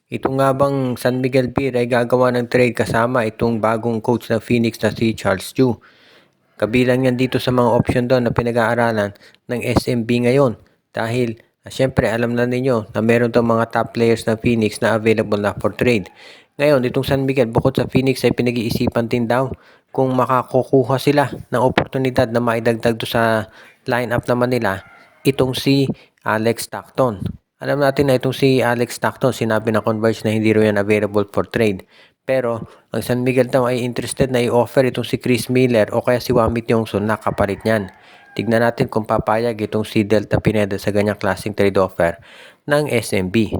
Ito nga bang San Miguel Beer ay gagawa ng trade kasama itong bagong coach ng Phoenix na si Charles Chu. Kabilang yan dito sa mga option doon na pinag-aaralan ng SMB ngayon dahil syempre alam na ninyo na meron itong mga top players ng Phoenix na available na for trade. Ngayon, itong San Miguel bukod sa Phoenix ay pinag-iisipan din daw kung makakukuha sila ng oportunidad na maidagdag do sa lineup naman nila itong si Alex Stockton. Alam natin na itong si Alex Stockton, sinabi ng Converge na hindi rin yan available for trade. Pero ang San Miguel daw ay interested na i-offer itong si Chris Miller o kaya si Wamit Yongson na kapalit niyan. Tignan natin kung papayag itong si Delta Pineda sa ganyang klaseng trade offer ng SMB.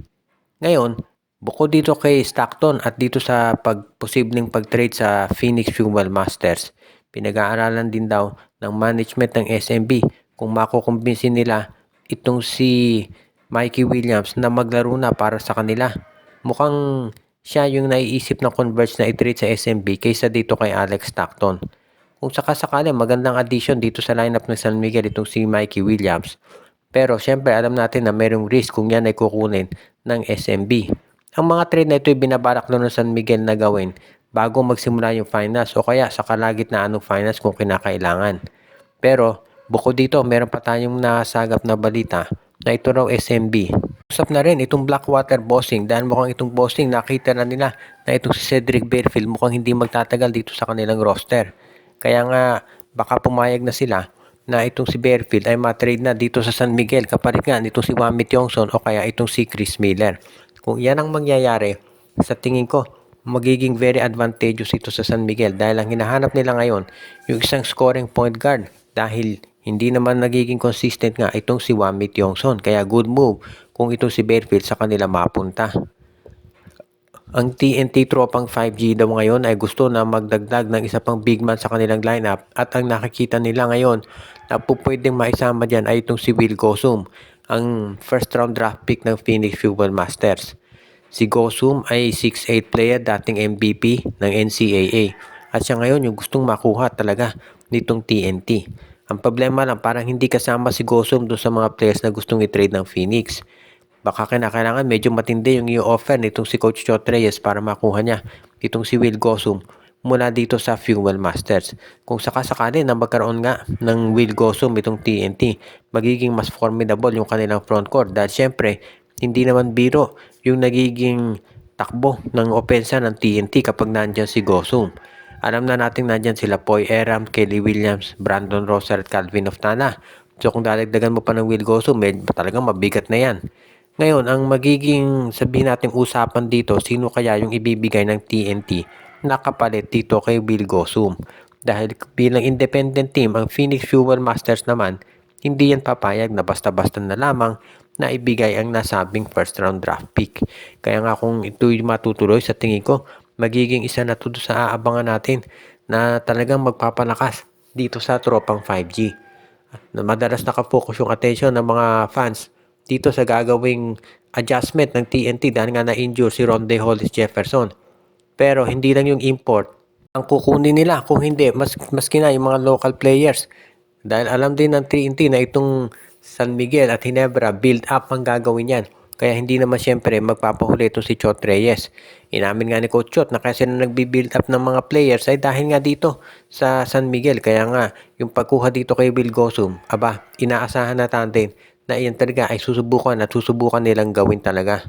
Ngayon, bukod dito kay Stockton at dito sa posibleng pag-trade sa Phoenix Fuel Masters, pinag-aaralan din daw ng management ng SMB kung makukumbinsin nila itong si Mikey Williams na maglaro na para sa kanila. Mukhang siya yung naiisip ng Converge na i-trade sa SMB kaysa dito kay Alex Stockton. Kung sakasakali magandang addition dito sa lineup ng San Miguel itong si Mikey Williams. Pero syempre alam natin na merong risk kung yan ay kukunin ng SMB. Ang mga trade na ito ay binabalak ng San Miguel na gawin bago magsimula yung finals o kaya sa kalagitnaan ng finals kung kinakailangan. Pero bukod dito meron pa tayong nasagap na balita na ito raw SMB. Usap na rin itong Blackwater Bossing dahil mukhang itong Bossing nakita na nila na itong si Cedric Bearfield mukhang hindi magtatagal dito sa kanilang roster. Kaya nga baka pumayag na sila na itong si Bearfield ay matrade na dito sa San Miguel kapalit nga nitong si Wamit Yongson o kaya itong si Chris Miller. Kung yan ang mangyayari, sa tingin ko magiging very advantageous ito sa San Miguel dahil ang hinahanap nila ngayon yung isang scoring point guard dahil hindi naman nagiging consistent nga itong si Wamit Yongson. Kaya good move kung itong si Bearfield sa kanila mapunta. Ang TNT tropang 5G daw ngayon ay gusto na magdagdag ng isa pang big man sa kanilang lineup at ang nakikita nila ngayon na pwedeng maisama dyan ay itong si Will Gosum, ang first round draft pick ng Phoenix Fuel Masters. Si Gosum ay 6'8 player, dating MVP ng NCAA at siya ngayon yung gustong makuha talaga nitong TNT. Ang problema lang parang hindi kasama si Gosum doon sa mga players na gustong i-trade ng Phoenix. Baka kailangan medyo matindi yung i-offer nitong si Coach Chot Reyes para makuha niya itong si Will Gosum mula dito sa Fuel Masters. Kung sakasakali na magkaroon nga ng Will Gosum itong TNT, magiging mas formidable yung kanilang frontcourt dahil syempre hindi naman biro yung nagiging takbo ng opensa ng TNT kapag nandyan si Gosum. Alam na natin nandyan sila Poy Eram, Kelly Williams, Brandon Rosser at Calvin Oftana. So kung dadagdagan mo pa ng Will Gosum, talagang mabigat na yan. Ngayon, ang magiging sabihin natin usapan dito, sino kaya yung ibibigay ng TNT na kapalit dito kay Will Gosum? Dahil bilang independent team, ang Phoenix Fuel Masters naman, hindi yan papayag na basta-basta na lamang na ibigay ang nasabing first round draft pick. Kaya nga kung ito'y matutuloy sa tingin ko, magiging isa na to sa aabangan natin na talagang magpapalakas dito sa tropang 5G. Madalas nakafocus yung attention ng mga fans dito sa gagawing adjustment ng TNT dahil nga na-injure si Rondae Hollis Jefferson. Pero hindi lang yung import ang kukunin nila, kung hindi maski na yung mga local players. Dahil alam din ng TNT na itong San Miguel at Ginebra build up ang gagawin yan. Kaya hindi naman siyempre magpapahuli itong si Chot Reyes. Inamin nga ni Coach Chot na kasi na nagbi-build up ng mga players ay dahil nga dito sa San Miguel. Kaya nga yung pagkuha dito kay Will Gosum, inaasahan natin na iyan talaga ay susubukan nilang gawin talaga.